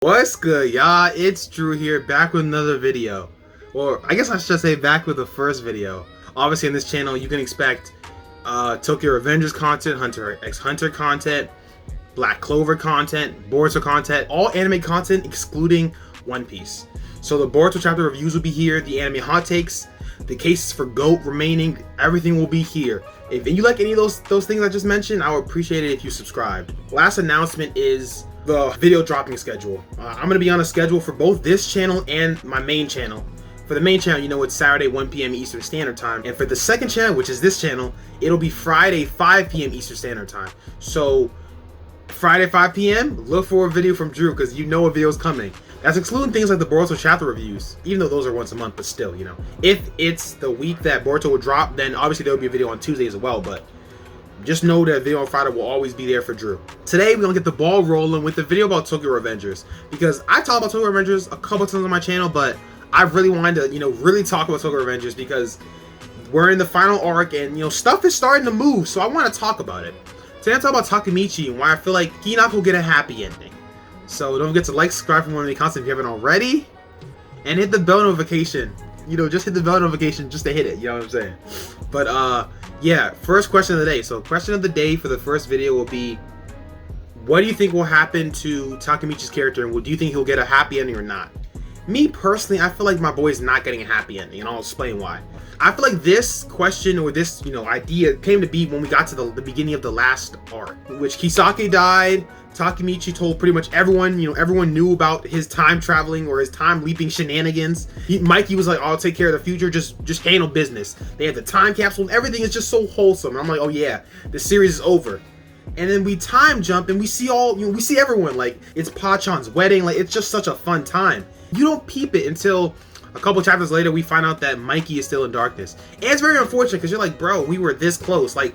What's good, y'all? It's Drew here, back with another video. Or I guess I should say back with the first video. Obviously on this channel you can expect Tokyo Revengers content, Hunter x Hunter content, Black Clover content, Boruto content, all anime content excluding One Piece. So the Boruto Chapter Reviews will be here, the anime hot takes, the cases for GOAT remaining, everything will be here. If you like any of those things I just mentioned, I would appreciate it if you subscribed. Last announcement is the video dropping schedule. I'm going to be on a schedule for both this channel and my main channel. For the main channel, you know, it's Saturday 1 p.m. Eastern Standard Time. And for the second channel, which is this channel, it'll be Friday 5 p.m. Eastern Standard Time. So Friday 5 p.m., look for a video from Drew because you know a video is coming. That's excluding things like the Boruto Chapter Reviews, even though those are once a month, but still, you know. If it's the week that Boruto will drop, then obviously there will be a video on Tuesday as well, but just know that video on Friday will always be there for Drew. Today, we're going to get the ball rolling with the video about Tokyo Revengers. Because I talked about Tokyo Revengers a couple times on my channel, but I really wanted to, really talk about Tokyo Revengers because we're in the final arc and, stuff is starting to move, so I want to talk about it. Today, I'm talking about Takemichi and why I feel like Hinata will get a happy ending. So don't forget to like, subscribe for more of the content if you haven't already, and hit the bell notification. Just hit the bell notification just to hit it, you know what I'm saying? But, yeah, first question of the day. So question of the day for the first video will be, what do you think will happen to Takemichi's character, and do you think he'll get a happy ending or not? Me personally, I feel like my boy is not getting a happy ending, and I'll explain why. I feel like this question or this, idea came to be when we got to the beginning of the last arc, which Kisaki died. Takemichi told pretty much everyone, everyone knew about his time traveling or his time leaping shenanigans. Mikey was like, I'll take care of the future, just handle business. They had the time capsule and everything is just so wholesome. And I'm like, oh yeah, the series is over. And then we time jump and we see we see everyone, like it's Pachan's wedding, like it's just such a fun time. You don't peep it until a couple chapters later we find out that Mikey is still in darkness. And it's very unfortunate because you're like, bro, we were this close. Like,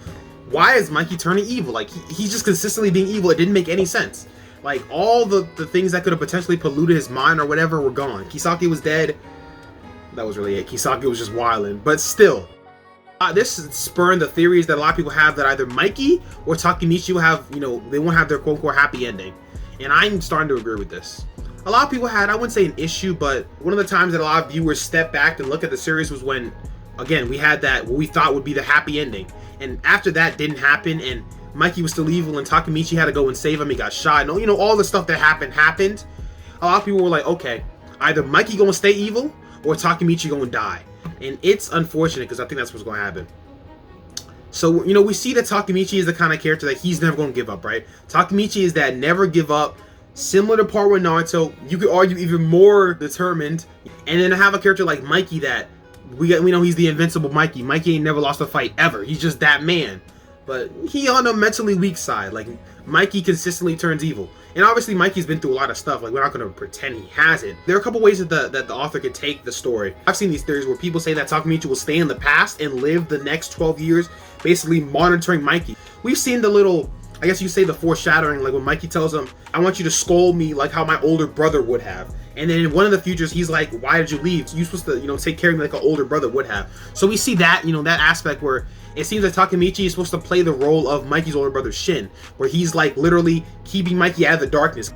why is Mikey turning evil? Like, he's just consistently being evil. It didn't make any sense. Like, all the things that could have potentially polluted his mind or whatever were gone. Kisaki was dead. That was really it. Kisaki was just wilding. But still, this spurned the theories that a lot of people have that either Mikey or Takemichi will have, they won't have their quote-unquote happy ending. And I'm starting to agree with this. A lot of people had, I wouldn't say an issue, but one of the times that a lot of viewers stepped back and look at the series was when, again, we had that, what we thought would be the happy ending. And after that didn't happen, and Mikey was still evil, and Takemichi had to go and save him. He got shot, and all the stuff that happened. A lot of people were like, okay, either Mikey gonna stay evil or Takemichi gonna die. And it's unfortunate because I think that's what's gonna happen. So, we see that Takemichi is the kind of character that he's never gonna give up, right? Takemichi is that never give up, similar to part with Naruto. You could argue even more determined. And then to have a character like Mikey that we know he's the invincible Mikey. Mikey ain't never lost a fight ever. He's just that man. But he on the mentally weak side. Like, Mikey consistently turns evil. And obviously Mikey's been through a lot of stuff. Like, we're not going to pretend he hasn't. There are a couple ways that the author could take the story. I've seen these theories where people say that Takemichi will stay in the past and live the next 12 years basically monitoring Mikey. We've seen the little, I guess you say the foreshadowing, like when Mikey tells him, I want you to scold me like how my older brother would have. And then in one of the futures, he's like, why did you leave? You're supposed to, take care of me like an older brother would have. So we see that, that aspect where it seems like Takemichi is supposed to play the role of Mikey's older brother, Shin, where he's like literally keeping Mikey out of the darkness.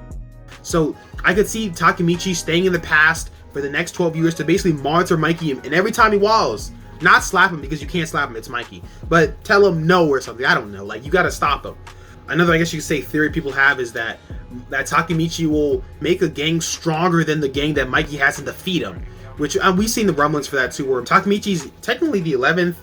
So I could see Takemichi staying in the past for the next 12 years to basically monitor Mikey, and every time he wallows, not slap him because you can't slap him, it's Mikey, but tell him no or something. I don't know, like you got to stop him. Another, I guess you could say, theory people have is that Takemichi will make a gang stronger than the gang that Mikey has to defeat him. Which, we've seen the rumblings for that too, where Takemichi's technically the 11th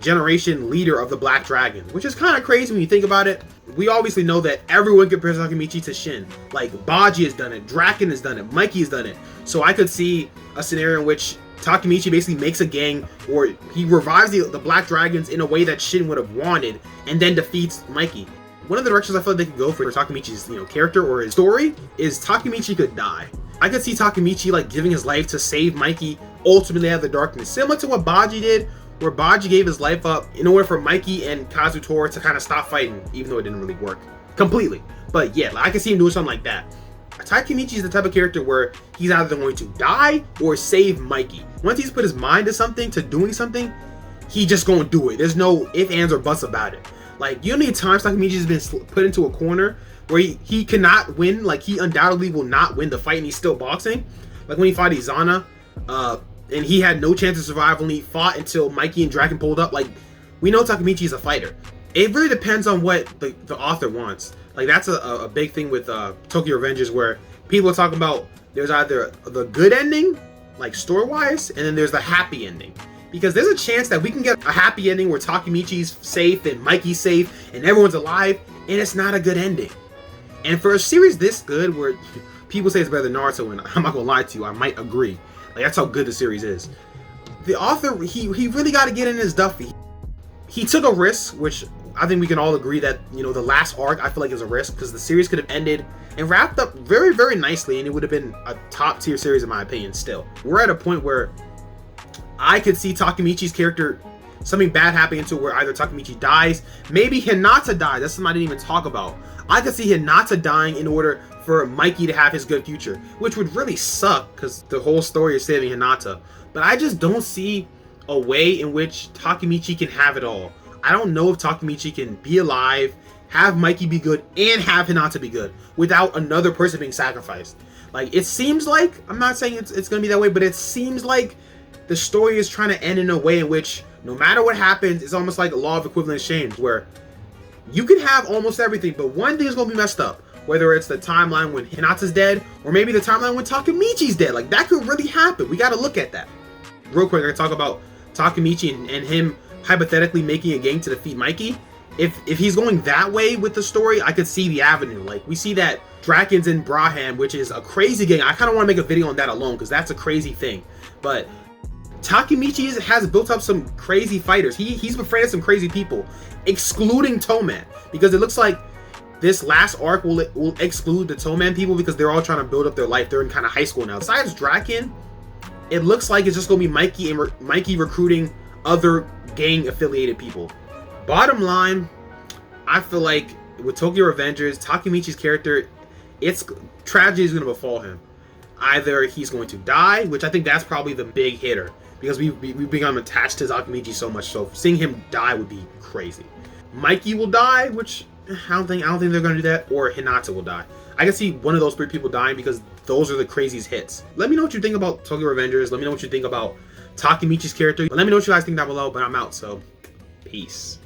generation leader of the Black Dragon. Which is kind of crazy when you think about it. We obviously know that everyone compares Takemichi to Shin. Like, Baji has done it, Draken has done it, Mikey has done it. So I could see a scenario in which Takemichi basically makes a gang, or he revives the Black Dragons in a way that Shin would have wanted, and then defeats Mikey. One of the directions I feel like they could go for Takemichi's, character or his story is Takemichi could die. I could see Takemichi like giving his life to save Mikey, ultimately out of the darkness, similar to what Baji did, where Baji gave his life up in order for Mikey and Kazutora to kind of stop fighting, even though it didn't really work completely. But yeah, I can see him doing something like that. Takemichi is the type of character where he's either going to die or save Mikey. Once he's put his mind to something, to doing something, he just gonna do it. There's no ifs, ands, or buts about it. Like, you know how many times Takemichi's been put into a corner where he cannot win? Like, he undoubtedly will not win the fight and he's still boxing. Like when he fought Izana, and he had no chance to survive, only fought until Mikey and Draken pulled up. Like, we know Takemichi's a fighter. It really depends on what the author wants. Like, that's a big thing with Tokyo Revengers, where people are talking about there's either the good ending, like story-wise, and then there's the happy ending. Because there's a chance that we can get a happy ending where Takemichi's safe and Mikey's safe and everyone's alive, and it's not a good ending. And for a series this good, where people say it's better than Naruto, and I'm not gonna lie to you, I might agree. Like, that's how good the series is. The author, he really got to get in his Duffy. He took a risk, which I think we can all agree that, you know, the last arc, I feel like is a risk, because the series could have ended and wrapped up very, very nicely, and it would have been a top tier series in my opinion still. We're at a point where I could see Takemichi's character, something bad happening to where either Takemichi dies, maybe Hinata dies, that's something I didn't even talk about. I could see Hinata dying in order for Mikey to have his good future, which would really suck because the whole story is saving Hinata. But I just don't see a way in which Takemichi can have it all. I don't know if Takemichi can be alive, have Mikey be good, and have Hinata be good without another person being sacrificed. Like, it seems like, I'm not saying it's going to be that way, but it seems like the story is trying to end in a way in which no matter what happens, it's almost like a law of equivalent exchange, where you can have almost everything, but one thing is going to be messed up. Whether it's the timeline when Hinata's dead, or maybe the timeline when Takemichi's dead. Like, that could really happen. We got to look at that. Real quick, I can talk about Takemichi and him hypothetically making a gang to defeat Mikey. If he's going that way with the story, I could see the avenue. Like, we see that Draken's in Braham, which is a crazy gang. I kind of want to make a video on that alone, because that's a crazy thing. But Takemichi has built up some crazy fighters. He's befriended some crazy people, excluding Toman, because it looks like this last arc will exclude the Toman people because they're all trying to build up their life. They're in kind of high school now. Besides Draken, it looks like it's just going to be Mikey and Mikey recruiting other gang-affiliated people. Bottom line, I feel like with Tokyo Revengers, Takemichi's character, tragedy is going to befall him. Either he's going to die, which I think that's probably the big hitter, because we've become attached to Takemichi so much, so seeing him die would be crazy. Mikey will die, which I don't think they're going to do that, or Hinata will die. I can see one of those three people dying because those are the craziest hits. Let me know what you think about Tokyo Revengers. Let me know what you think about Takemichi's character. Let me know what you guys think down below, but I'm out, so peace.